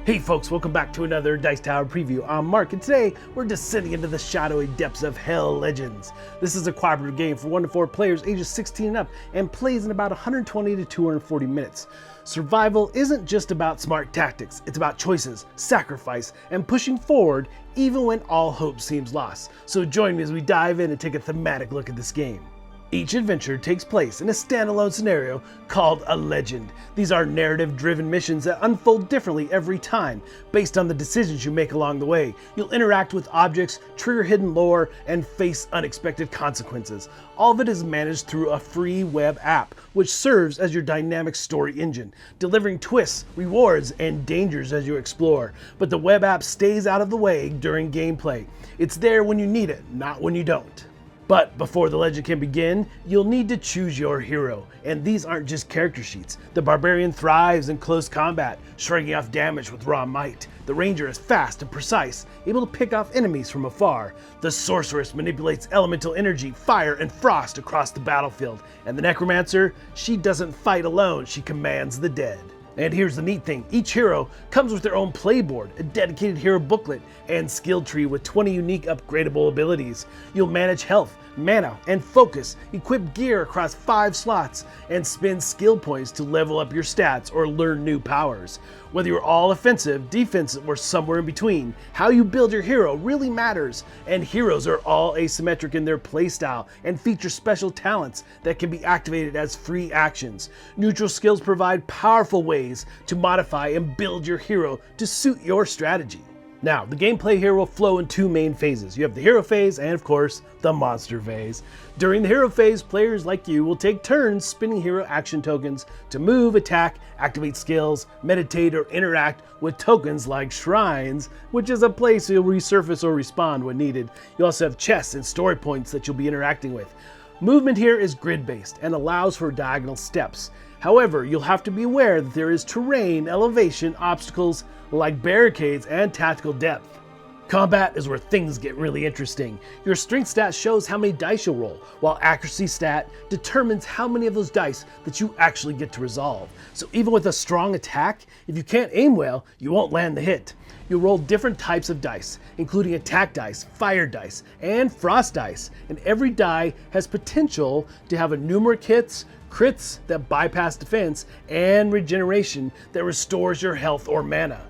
Hey folks, welcome back to another Dice Tower preview. I'm Mark, and today we're descending into the shadowy depths of Hell Legends. This is a cooperative game for 1 to 4 players ages 16 and up and plays in about 120 to 240 minutes. Survival isn't just about smart tactics, it's about choices, sacrifice, and pushing forward even when all hope seems lost. So join me as we dive in and take a thematic look at this game. Each adventure takes place in a standalone scenario called a legend. These are narrative-driven missions that unfold differently every time, based on the decisions you make along the way. You'll interact with objects, trigger hidden lore, and face unexpected consequences. All of it is managed through a free web app, which serves as your dynamic story engine, delivering twists, rewards, and dangers as you explore. But the web app stays out of the way during gameplay. It's there when you need it, not when you don't. But before the legend can begin, you'll need to choose your hero, and these aren't just character sheets. The barbarian thrives in close combat, shrugging off damage with raw might. The ranger is fast and precise, able to pick off enemies from afar. The sorceress manipulates elemental energy, fire, and frost across the battlefield. And the necromancer, she doesn't fight alone, she commands the dead. And here's the neat thing, each hero comes with their own playboard, a dedicated hero booklet, and skill tree with 20 unique upgradable abilities. You'll manage health, mana, and focus, equip gear across 5 slots, and spend skill points to level up your stats or learn new powers. Whether you're all offensive, defensive, or somewhere in between, how you build your hero really matters, and heroes are all asymmetric in their playstyle and feature special talents that can be activated as free actions. Neutral skills provide powerful ways to modify and build your hero to suit your strategy. Now, the gameplay here will flow in 2 main phases. You have the hero phase and, of course, the monster phase. During the hero phase, players like you will take turns spinning hero action tokens to move, attack, activate skills, meditate, or interact with tokens like shrines, which is a place you'll resurface or respawn when needed. You also have chests and story points that you'll be interacting with. Movement here is grid-based and allows for diagonal steps. However, you'll have to be aware that there is terrain, elevation, obstacles like barricades, and tactical depth. Combat is where things get really interesting. Your strength stat shows how many dice you'll roll, while accuracy stat determines how many of those dice that you actually get to resolve. So even with a strong attack, if you can't aim well, you won't land the hit. You'll roll different types of dice, including attack dice, fire dice, and frost dice, and every die has potential to have a numeric hits, crits that bypass defense, and regeneration that restores your health or mana.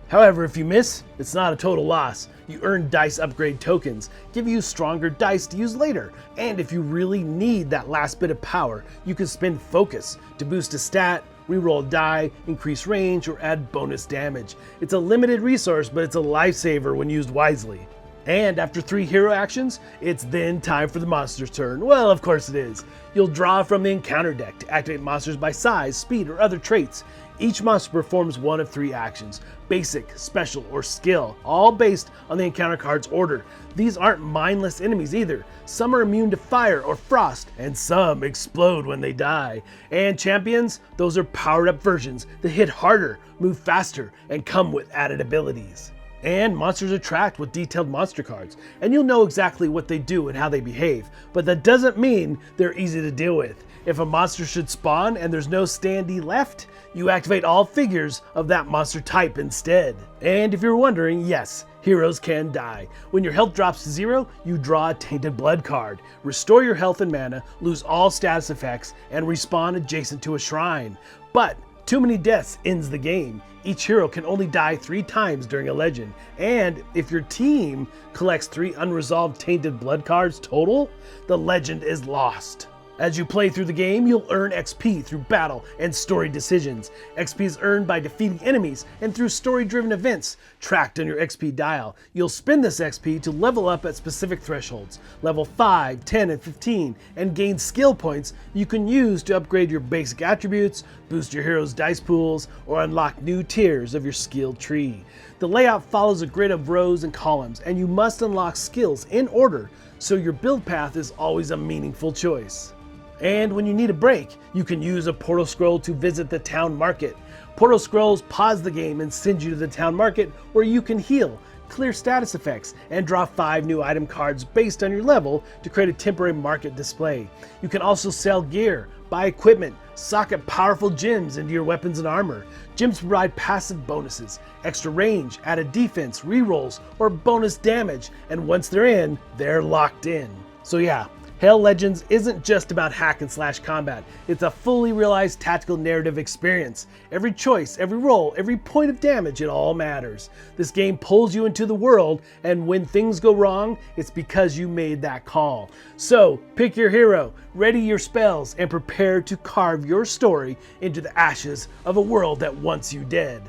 However, if you miss, it's not a total loss. You earn dice upgrade tokens, give you stronger dice to use later, and if you really need that last bit of power, you can spend focus to boost a stat, reroll a die, increase range, or add bonus damage. It's a limited resource, but it's a lifesaver when used wisely. And after 3 hero actions, it's then time for the monster's turn. Well, of course it is. You'll draw from the encounter deck to activate monsters by size, speed, or other traits. Each monster performs 1 of 3 actions, basic, special, or skill, all based on the encounter card's order. These aren't mindless enemies either. Some are immune to fire or frost, and some explode when they die. And champions, those are powered up versions that hit harder, move faster, and come with added abilities. And monsters are tracked with detailed monster cards, and you'll know exactly what they do and how they behave, but that doesn't mean they're easy to deal with. If a monster should spawn and there's no standee left, you activate all figures of that monster type instead. And if you're wondering, yes, heroes can die. When your health drops to 0, you draw a Tainted Blood card, restore your health and mana, lose all status effects, and respawn adjacent to a shrine. But too many deaths ends the game. Each hero can only die 3 times during a legend, and if your team collects 3 unresolved Tainted Blood cards total, the legend is lost. As you play through the game, you'll earn XP through battle and story decisions. XP is earned by defeating enemies and through story-driven events tracked on your XP dial. You'll spend this XP to level up at specific thresholds, level 5, 10, and 15, and gain skill points you can use to upgrade your basic attributes, boost your hero's dice pools, or unlock new tiers of your skill tree. The layout follows a grid of rows and columns, and you must unlock skills in order, so your build path is always a meaningful choice. And when you need a break, you can use a portal scroll to visit the town market. Portal scrolls pause the game and send you to the town market where you can heal, clear status effects, and draw 5 new item cards based on your level to create a temporary market display. You can also sell gear, buy equipment, socket powerful gems into your weapons and armor. Gems provide passive bonuses, extra range, added defense, rerolls, or bonus damage, and once they're in, they're locked in. So yeah, Hell Legends isn't just about hack and slash combat. It's a fully realized tactical narrative experience. Every choice, every roll, every point of damage, it all matters. This game pulls you into the world, and when things go wrong, it's because you made that call. So pick your hero, ready your spells, and prepare to carve your story into the ashes of a world that wants you dead.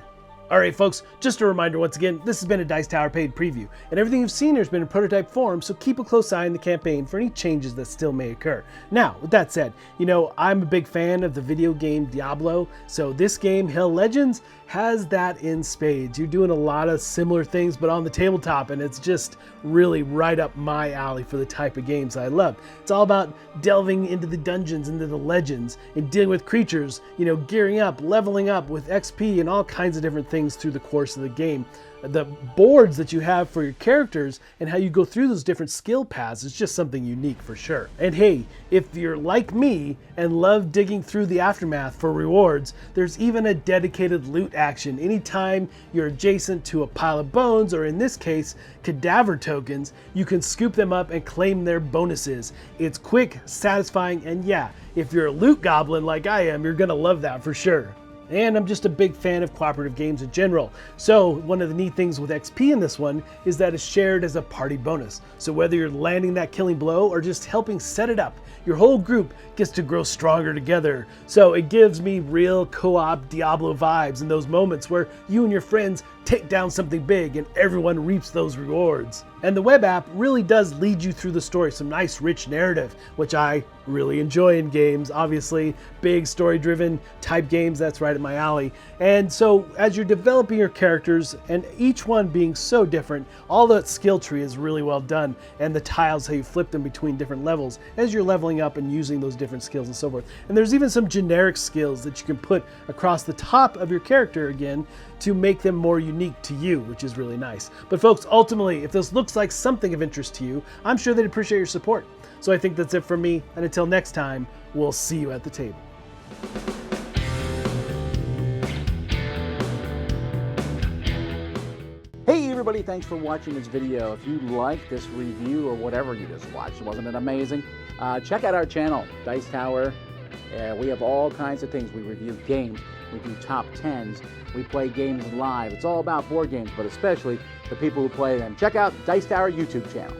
Alright folks, just a reminder once again, this has been a Dice Tower paid preview, and everything you've seen here has been in prototype form, so keep a close eye on the campaign for any changes that still may occur. Now, with that said, I'm a big fan of the video game Diablo, so this game, Hell Legends, has that in spades. You're doing a lot of similar things, but on the tabletop, and it's just really right up my alley for the type of games I love. It's all about delving into the dungeons, into the legends, and dealing with creatures, gearing up, leveling up with XP and all kinds of different things through the course of the game. The boards that you have for your characters and how you go through those different skill paths is just something unique for sure. And hey, if you're like me and love digging through the aftermath for rewards, there's even a dedicated loot action. Anytime you're adjacent to a pile of bones, or in this case, cadaver tokens, you can scoop them up and claim their bonuses. It's quick, satisfying, and yeah, if you're a loot goblin like I am, you're gonna love that for sure. And I'm just a big fan of cooperative games in general. So one of the neat things with XP in this one is that it's shared as a party bonus. So whether you're landing that killing blow or just helping set it up, your whole group gets to grow stronger together. So it gives me real co-op Diablo vibes in those moments where you and your friends take down something big and everyone reaps those rewards. And the web app really does lead you through the story, some nice rich narrative, which I really enjoy in games. Obviously, big story-driven type games, that's right at my alley. And so as you're developing your characters, and each one being so different, all that skill tree is really well done, and the tiles, how you flip them between different levels as you're leveling up and using those different skills and so forth. And there's even some generic skills that you can put across the top of your character again to make them more unique to you, which is really nice. But folks, ultimately, if this looks like something of interest to you, I'm sure they'd appreciate your support. So I think that's it from me, and until next time, we'll see you at the table. Hey everybody, thanks for watching this video. If you like this review or whatever you just watched, wasn't it amazing? Check out our channel, Dice Tower. We have all kinds of things. We review games, we do top 10s, we play games live. It's all about board games, but especially the people who play them. Check out Dice Tower YouTube channel.